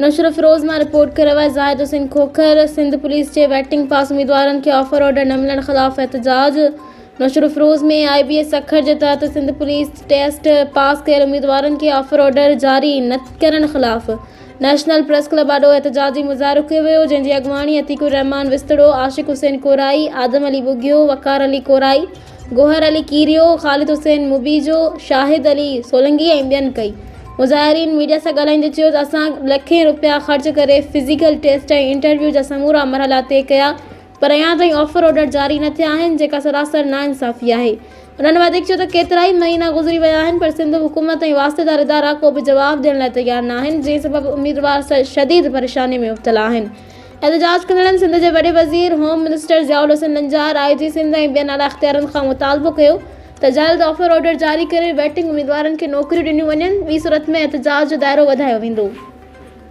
नशर फिरोज़ मां रिपोर्ट करे रहिया ज़ाहिद हुसैन खोखर। सिंध पुलिस जे वेटिंग पास उम्मीदवारनि खे ऑफर ऑर्डर न मिलण ख़िलाफ़ एहतजाज। नशर फिरोज़ में IBS अखर जे तहत सिंध पुलिस टेस्ट पास कयल उम्मीदवारनि खे ऑफर ऑर्डर जारी न करण ख़िलाफ़ नेशनल प्रेस क्लब आॾो एहतजाजी मुज़ाहिरो कयो वियो, जंहिंजी अॻुवाणी अतीकुर रहमान विस्तड़ो, आशिक हुसैन कोराई, आदम अली बुगियो, वकार अली कोराई, गोहर अली कीरियो, ख़ालिद हुसैन मुबीजो, शाहिद अली सोलंगी ऐं ॿियनि कई। मुज़ाहिरीन मीडिया सां ॻाल्हाईंदे चयो त असां लखें रुपया ख़र्च करे फिज़िकल टेस्ट ऐं इंटरव्यू जा समूरा मरहला तय कया, पर अञा ताईं ऑफर ऑर्डर जारी न थिया आहिनि, जेका सरासर नाइंसाफ़ी आहे। उन्हनि वधीक चयो त केतिरा ई महीना गुज़री विया आहिनि, पर सिंध हुकूमत ऐं वास्तेदार इदारा को बि जवाबु ॾियण लाइ तयारु न आहिनि, जंहिं सबबु उम्मीदवार शदीद परेशानी में मुब्तला आहिनि। एहतजाज कंदड़नि सिंध जे वॾे वज़ीर home minister Ziaul Hussain Lanjar, IG Sindh ऐं ॿियनि आला इख़्तियारनि खां मुतालबो कयो त जल्द ऑफर ऑर्डर जारी करे वेटिंग उम्मीदवारनि खे नौकरियूं ॾिनियूं वञनि, ॿी सूरत में एहतजाज जो दाइरो वधायो वेंदो।